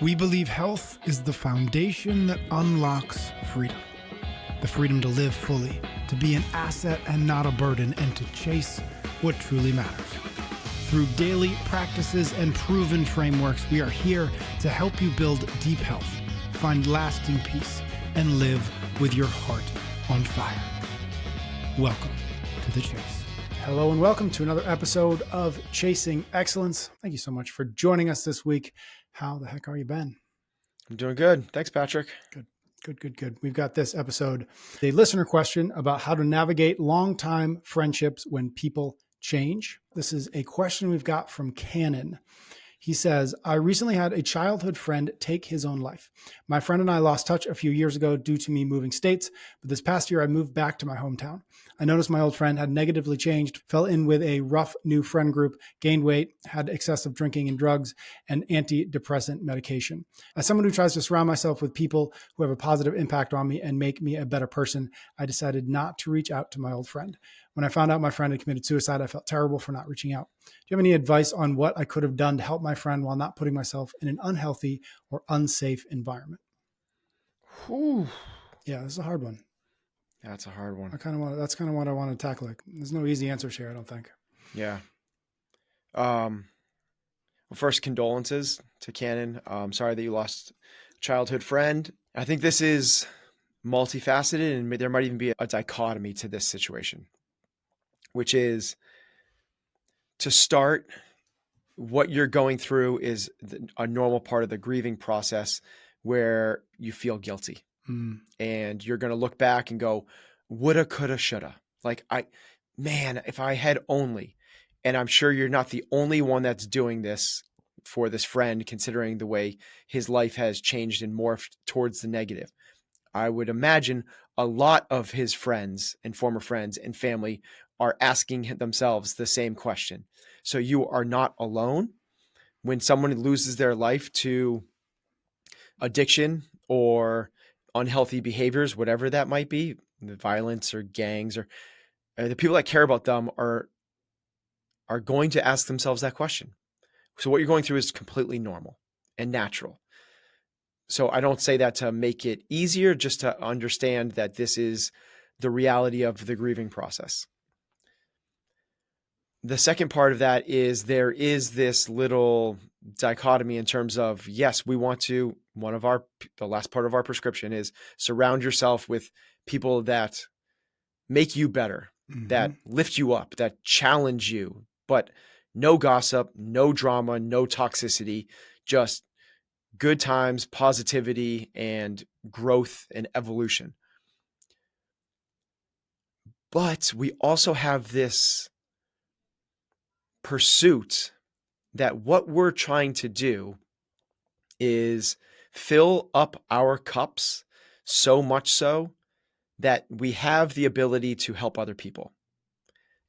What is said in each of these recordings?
We believe health is the foundation that unlocks freedom. The freedom to live fully, to be an asset and not a burden, and to chase what truly matters. Through daily practices and proven frameworks, we are here to help you build deep health, find lasting peace, and live with your heart on fire. Welcome to The Chase. Hello and welcome to another episode of Chasing Excellence. Thank you so much for joining us this week. How the heck are you, Ben? I'm doing good. Thanks, Patrick. Good. We've got this episode, a listener question about how to navigate long-time friendships when people change. This is a question we've got from Cannon. He says, I recently had a childhood friend take his own life. My friend and I lost touch a few years ago due to me moving states, but this past year I moved back to my hometown. I noticed my old friend had negatively changed, fell in with a rough new friend group, gained weight, had excessive drinking and drugs, and antidepressant medication. As someone who tries to surround myself with people who have a positive impact on me and make me a better person, I decided not to reach out to my old friend. When I found out my friend had committed suicide, I felt terrible for not reaching out. Do you have any advice on what I could have done to help my friend while not putting myself in an unhealthy or unsafe environment? Whew. Yeah, this is a hard one. That's a hard one. That's kind of what I want to tackle. There's no easy answers here, I don't think. Yeah. Well, first, condolences to Cannon. Sorry that you lost a childhood friend. I think this is multifaceted, and there might even be a dichotomy to this situation, which is to start, what you're going through is a normal part of the grieving process where you feel guilty. And you're going to look back and go, woulda, coulda, shoulda. Like, if I had only. And I'm sure you're not the only one that's doing this for this friend, considering the way his life has changed and morphed towards the negative. I would imagine a lot of his friends and former friends and family are asking themselves the same question. So you are not alone. When someone loses their life to addiction or unhealthy behaviors, whatever that might be, the violence or gangs, or the people that care about them are going to ask themselves that question. So what you're going through is completely normal and natural. So I don't say that to make it easier, just to understand that this is the reality of the grieving process. The second part of that is there is this little dichotomy in terms of, yes, we want to, the last part of our prescription is surround yourself with people that make you better, that lift you up, that challenge you, but no gossip, no drama, no toxicity, just good times, positivity, and growth and evolution. But we also have this pursuit that what we're trying to do is fill up our cups so much so that we have the ability to help other people.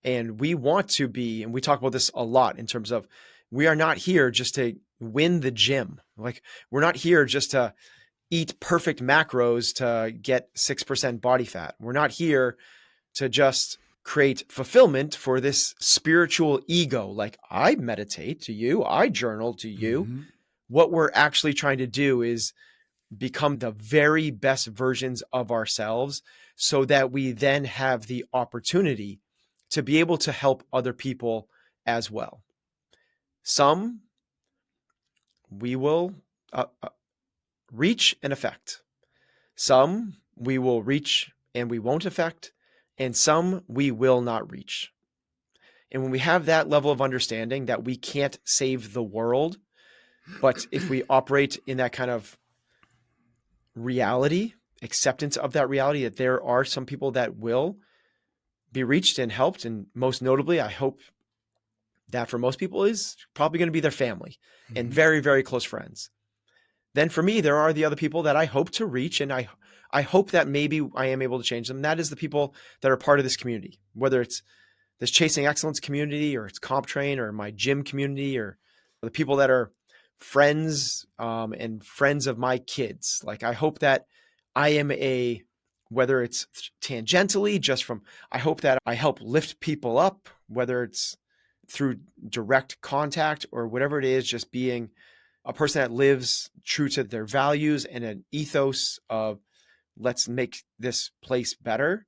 And we want to be, and we talk about this a lot in terms of, we are not here just to win the gym. Like, we're not here just to eat perfect macros to get 6% body fat. We're not here to just create fulfillment for this spiritual ego. Like, I meditate to you, I journal to you. What we're actually trying to do is become the very best versions of ourselves so that we then have the opportunity to be able to help other people as well. Some we will reach and affect. Some we will reach and we won't affect. And some we will not reach. And when we have that level of understanding that we can't save the world, but if we operate in that kind of reality, acceptance of that reality, that there are some people that will be reached and helped. And most notably, I hope that for most people is probably going to be their family and very, very close friends. Then for me, there are the other people that I hope to reach, and I hope that maybe I am able to change them. That is the people that are part of this community, whether it's this Chasing Excellence community or it's CompTrain or my gym community or the people that are friends and friends of my kids. Like, I hope that I am whether it's tangentially I hope that I help lift people up, whether it's through direct contact or whatever it is, just being a person that lives true to their values and an ethos of let's make this place better.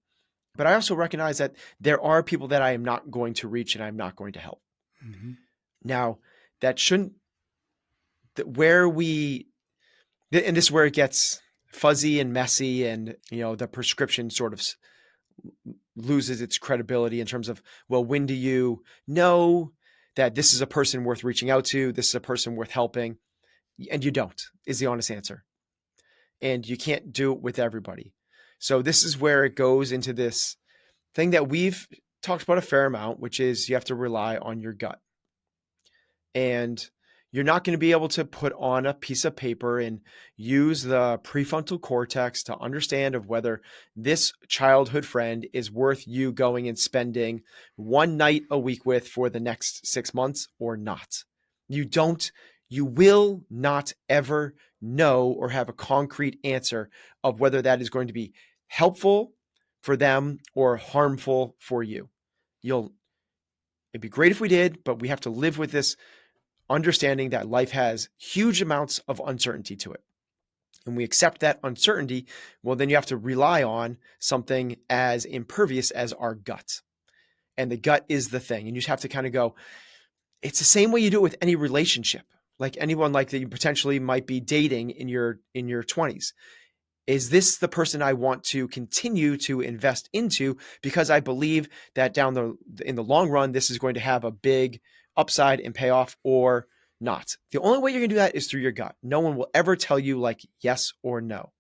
But I also recognize that there are people that I am not going to reach and I'm not going to help. Mm-hmm. Now, that shouldn't, where we, and this is where it gets fuzzy and messy, and the prescription sort of loses its credibility in terms of, well, when do you know that this is a person worth reaching out to, this is a person worth helping? And you don't, is the honest answer. And you can't do it with everybody. So this is where it goes into this thing that we've talked about a fair amount, which is you have to rely on your gut. And you're not going to be able to put on a piece of paper and use the prefrontal cortex to understand of whether this childhood friend is worth you going and spending one night a week with for the next 6 months or not. You will not ever know or have a concrete answer of whether that is going to be helpful for them or harmful for you. It'd be great if we did, but we have to live with this understanding that life has huge amounts of uncertainty to it. And we accept that uncertainty, well, then you have to rely on something as impervious as our gut. And the gut is the thing. And you just have to kind of go, it's the same way you do it with any relationship, like anyone like that you potentially might be dating in your 20s. Is this the person I want to continue to invest into because I believe that in the long run, this is going to have a big upside and payoff, or not? The only way you're going to do that is through your gut. No one will ever tell you like yes or no.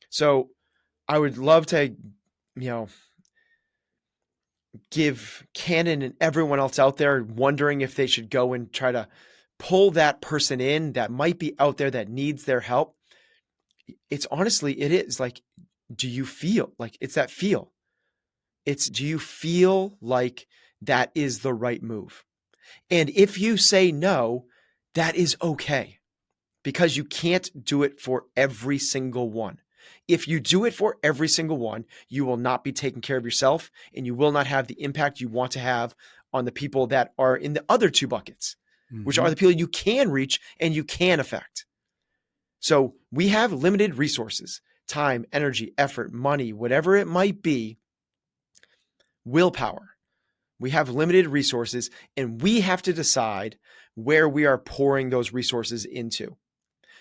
So I would love to, give Canon and everyone else out there wondering if they should go and try to pull that person in that might be out there that needs their help. It is like, do you feel like it's that feel? Do you feel like that is the right move? And if you say no, that is okay, because you can't do it for every single one. If you do it for every single one, you will not be taking care of yourself, and you will not have the impact you want to have on the people that are in the other two buckets, which are the people you can reach and you can affect. So we have limited resources, time, energy, effort, money, whatever it might be, willpower. We have limited resources, and we have to decide where we are pouring those resources into.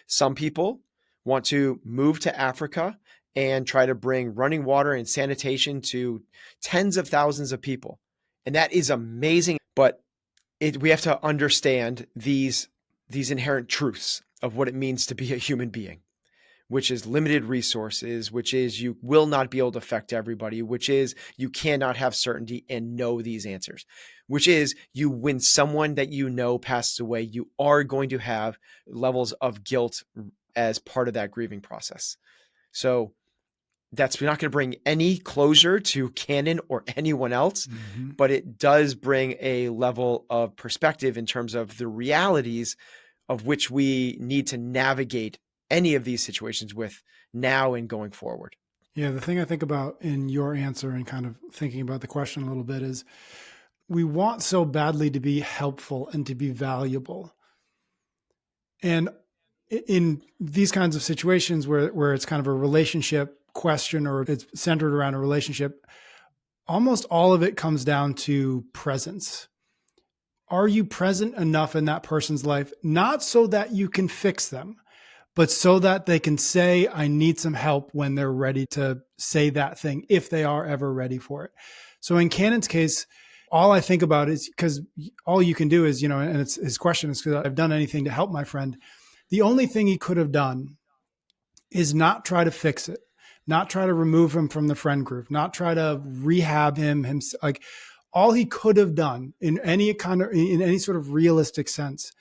Some people want to move to Africa and try to bring running water and sanitation to tens of thousands of people. And that is amazing, but we have to understand these inherent truths of what it means to be a human being, which is limited resources, which is you will not be able to affect everybody, which is you cannot have certainty and know these answers, which is when someone that passes away, you are going to have levels of guilt as part of that grieving process. So that's not going to bring any closure to Canon or anyone else, but it does bring a level of perspective in terms of the realities of which we need to navigate any of these situations with now and going forward. Yeah, the thing I think about in your answer and kind of thinking about the question a little bit is we want so badly to be helpful and to be valuable. And in these kinds of situations where it's kind of a relationship question or it's centered around a relationship, almost all of it comes down to presence. Are you present enough in that person's life, not so that you can fix them, but so that they can say, I need some help when they're ready to say that thing, if they are ever ready for it. So in Canon's case, all I think about is, because all you can do is, and it's his question is, because I've done anything to help my friend. The only thing he could have done is not try to fix it, not try to remove him from the friend group, not try to rehab him. Like, all he could have done in any sort of realistic sense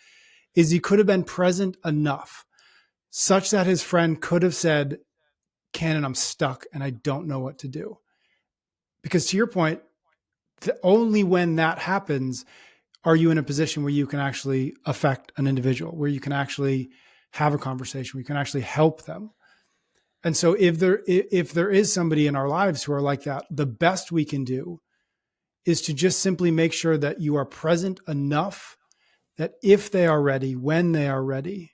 is he could have been present enough such that his friend could have said, Canon, I'm stuck and I don't know what to do. Because to your point, only when that happens are you in a position where you can actually affect an individual, where you can actually have a conversation, where you can actually help them. And so if there is somebody in our lives who are like that, the best we can do is to just simply make sure that you are present enough that if they are ready, when they are ready,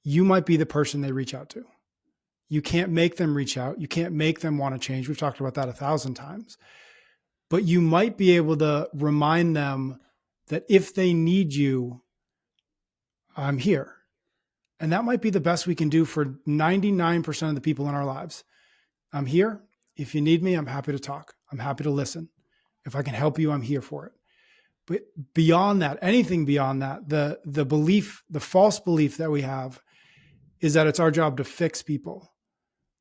you might be the person they reach out to. You can't make them reach out. You can't make them want to change. We've talked about that 1,000 times. But you might be able to remind them that if they need you, I'm here. And that might be the best we can do for 99% of the people in our lives. I'm here. If you need me, I'm happy to talk. I'm happy to listen. If I can help you, I'm here for it. But beyond that, anything beyond that, the belief, the false belief that we have is that it's our job to fix people,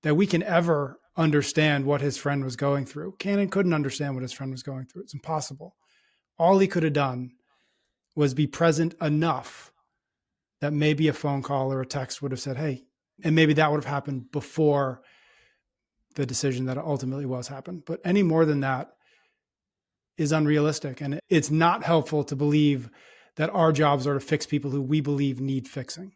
that we can ever understand what his friend was going through. Cannon couldn't understand what his friend was going through. It's impossible. All he could have done was be present enough that maybe a phone call or a text would have said, hey, and maybe that would have happened before the decision that ultimately was happened. But any more than that is unrealistic. And it's not helpful to believe that our jobs are to fix people who we believe need fixing.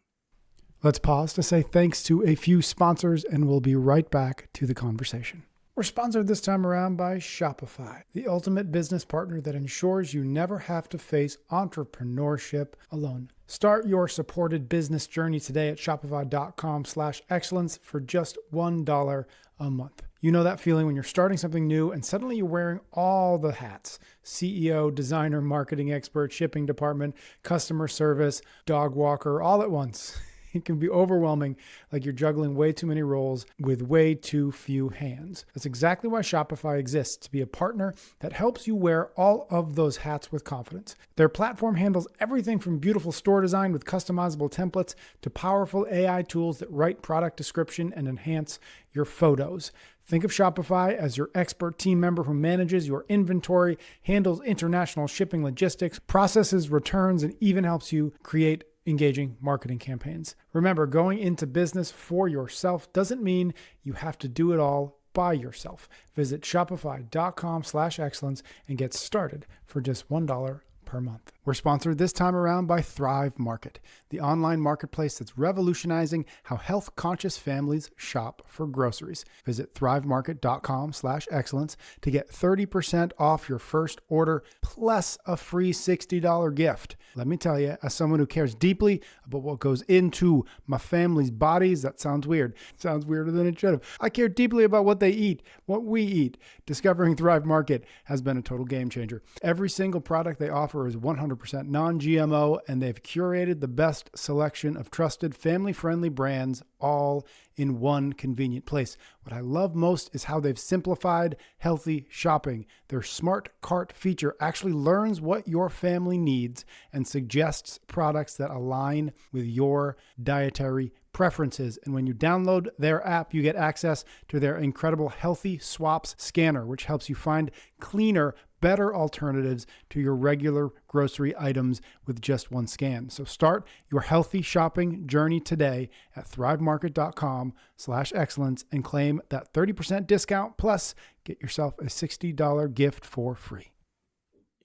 Let's pause to say thanks to a few sponsors, and we'll be right back to the conversation. We're sponsored this time around by Shopify, the ultimate business partner that ensures you never have to face entrepreneurship alone. Start your supported business journey today at shopify.com/excellence for just $1 a month. You know that feeling when you're starting something new and suddenly you're wearing all the hats: CEO, designer, marketing expert, shipping department, customer service, dog walker, all at once. It can be overwhelming, like you're juggling way too many roles with way too few hands. That's exactly why Shopify exists, to be a partner that helps you wear all of those hats with confidence. Their platform handles everything from beautiful store design with customizable templates to powerful AI tools that write product description and enhance your photos. Think of Shopify as your expert team member who manages your inventory, handles international shipping logistics, processes returns, and even helps you create engaging marketing campaigns. Remember, going into business for yourself doesn't mean you have to do it all by yourself. Visit shopify.com/excellence and get started for just $1 per month. We're sponsored this time around by Thrive Market, the online marketplace that's revolutionizing how health-conscious families shop for groceries. Visit thrivemarket.com/excellence to get 30% off your first order plus a free $60 gift. Let me tell you, as someone who cares deeply about what goes into my family's bodies, that sounds weird. It sounds weirder than it should have. I care deeply about what they eat, what we eat. Discovering Thrive Market has been a total game changer. Every single product they offer is 100% non-GMO, and they've curated the best selection of trusted family-friendly brands all in one convenient place. What I love most is how they've simplified healthy shopping. Their smart cart feature actually learns what your family needs and suggests products that align with your dietary preferences. And when you download their app, you get access to their incredible Healthy Swaps scanner, which helps you find cleaner, better alternatives to your regular grocery items with just one scan. So start your healthy shopping journey today at thrivemarket.com/excellence and claim that 30% discount, plus get yourself a $60 gift for free.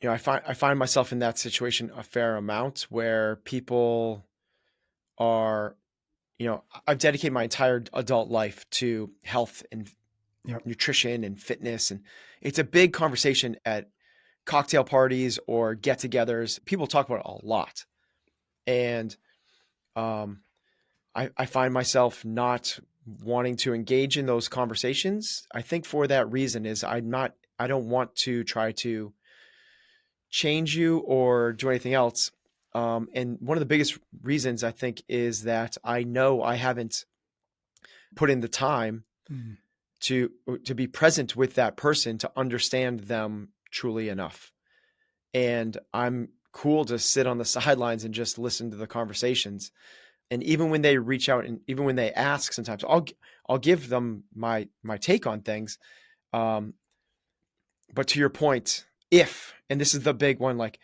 You know, I find myself in that situation a fair amount where people are, you know, I've dedicated my entire adult life to health and nutrition and fitness. And it's a big conversation at cocktail parties or get-togethers. People talk about it a lot. And I find myself not wanting to engage in those conversations. I think for that reason is I don't want to try to change you or do anything else. And one of the biggest reasons I think is that I know I haven't put in the time to be present with that person, to understand them truly enough. And I'm cool to sit on the sidelines and just listen to the conversations. And even when they reach out and even when they ask, sometimes I'll give them my take on things. But to your point, and this is the big one, like,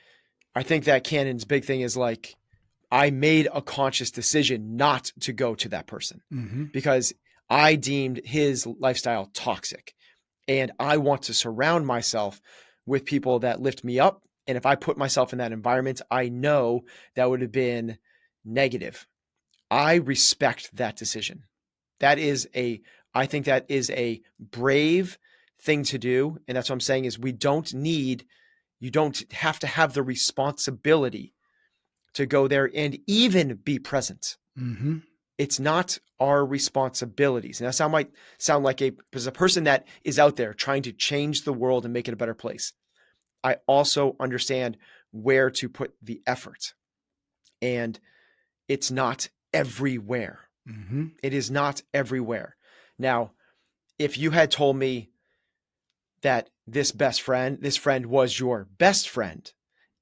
I think that Cannon's big thing is like, I made a conscious decision not to go to that person because I deemed his lifestyle toxic, and I want to surround myself with people that lift me up. And if I put myself in that environment, I know that would have been negative. I respect that decision. I think that is a brave thing to do. And that's what I'm saying is you don't have to have the responsibility to go there and even be present. Mm-hmm. It's not our responsibilities. And that might sound like as a person that is out there trying to change the world and make it a better place, I also understand where to put the effort. And it's not everywhere. Mm-hmm. It is not everywhere. Now, if you had told me that this friend was your best friend,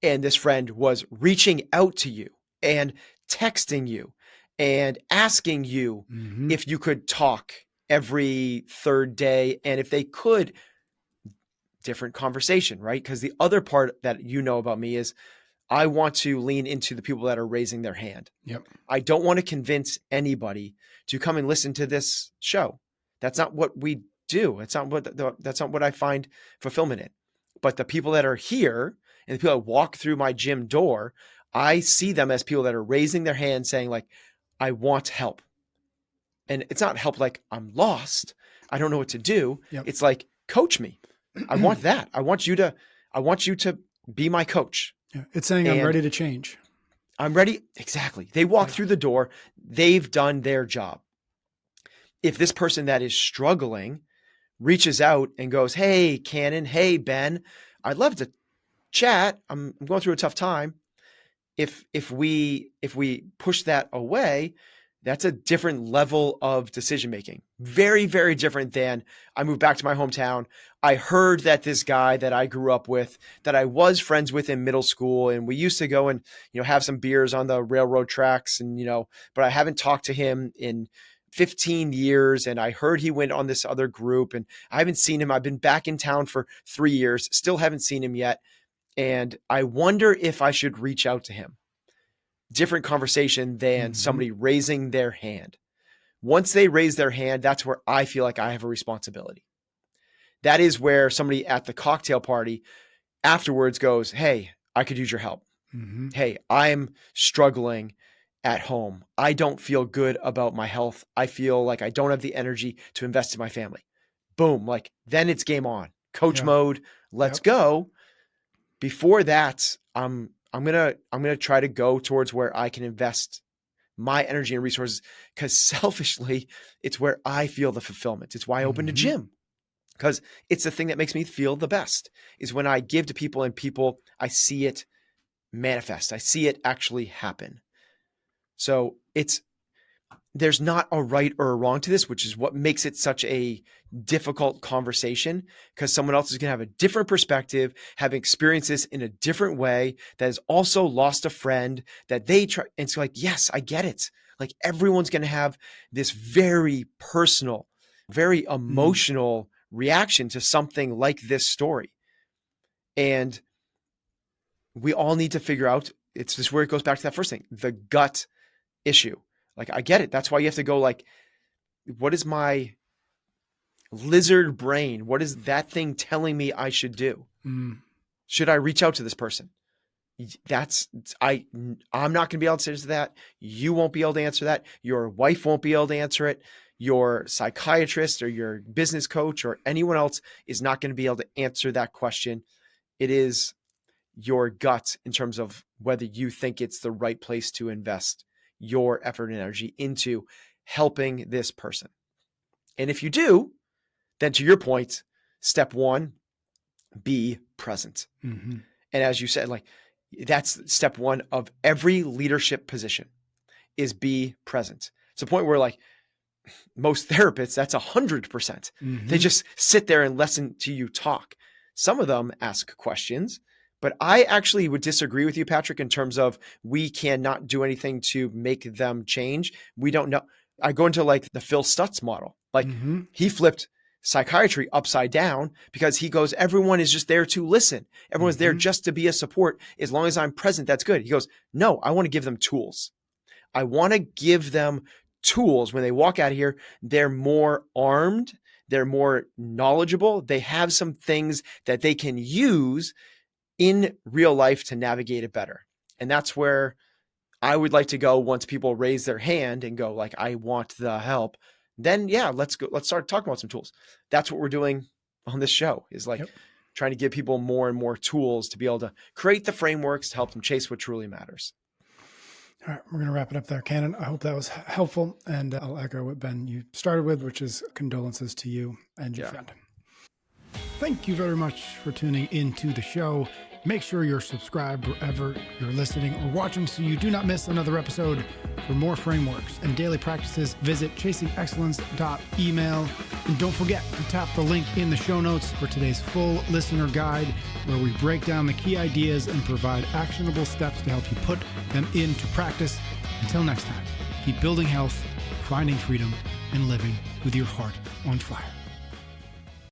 and this friend was reaching out to you and texting you and asking you Mm-hmm. if you could talk every third day, and if they could, different conversation, right? Because the other part that you know about me is I want to lean into the people that are raising their hand. Yep. I don't want to convince anybody to come and listen to this show. That's not what we do. That's not what I find fulfillment in. But the people that are here and the people that walk through my gym door, I see them as people that are raising their hand saying like, I want help. And it's not help like I'm lost, I don't know what to do. Yep. It's like, coach me. I want that. I want you to be my coach. Yeah. It's saying I'm ready to change. I'm ready. Exactly. They walk through the door. They've done their job. If this person that is struggling reaches out and goes, hey, Cannon, hey, Ben, I'd love to chat. I'm going through a tough time. If we push that away, that's a different level of decision making. Very, very different than I moved back to my hometown. I heard that this guy that I grew up with, that I was friends with in middle school, and we used to go and have some beers on the railroad tracks, and but I haven't talked to him in 15 years, and I heard he went on this other group, and I haven't seen him. I've been back in town for 3 years, still haven't seen him yet, and I wonder if I should reach out to him. Different conversation than somebody raising their hand. Once they raise their hand, that's where I feel like I have a responsibility. That is where somebody at the cocktail party afterwards goes, hey, I could use your help. Mm-hmm. Hey, I'm struggling at home. I don't feel good about my health. I feel like I don't have the energy to invest in my family. Boom. Like then it's game on. Coach mode. Let's go. Before that, I'm gonna try to go towards where I can invest my energy and resources, because selfishly, it's where I feel the fulfillment. It's why I opened a gym, because it's the thing that makes me feel the best is when I give to people and I see it manifest. I see it actually happen. So there's not a right or a wrong to this, which is what makes it such a difficult conversation, because someone else is going to have a different perspective, have experienced this in a different way, that has also lost a friend that they try. And it's like, yes, I get it. Like everyone's going to have this very personal, very emotional reaction to something like this story. And we all need to figure out, it's just where it goes back to that first thing, the gut issue. Like, I get it. That's why you have to go like, what is my lizard brain? What is that thing telling me I should do? Should I reach out to this person? I'm not going to be able to answer that. You won't be able to answer that. Your wife won't be able to answer it. Your psychiatrist or your business coach or anyone else is not going to be able to answer that question. It is your gut in terms of whether you think it's the right place to invest your effort and energy into helping this person. And if you do, then to your point, step one, be present. And as you said, like that's step one of every leadership position is be present. It's a point where like most therapists, that's 100%. They just sit there and listen to you talk. Some of them ask questions, but I actually would disagree with you, Patrick, in terms of we cannot do anything to make them change. We don't know. I go into like the Phil Stutz model. Like he flipped psychiatry upside down because he goes, everyone is just there to listen. Everyone's there just to be a support. As long as I'm present, that's good. He goes, no, I want to give them tools. I want to give them tools. When they walk out of here, they're more armed. They're more knowledgeable. They have some things that they can use in real life to navigate it better. And that's where I would like to go once people raise their hand and go like, I want the help. Then yeah, let's start talking about some tools. That's what we're doing on this show, is like trying to give people more and more tools to be able to create the frameworks to help them chase what truly matters. All right, we're going to wrap it up there. Cannon, I hope that was helpful. And I'll echo what, Ben, you started with, which is condolences to you and your friend. Thank you very much for tuning into the show. Make sure you're subscribed wherever you're listening or watching so you do not miss another episode. For more frameworks and daily practices, visit chasingexcellence.email. And don't forget to tap the link in the show notes for today's full listener guide, where we break down the key ideas and provide actionable steps to help you put them into practice. Until next time, keep building health, finding freedom, and living with your heart on fire.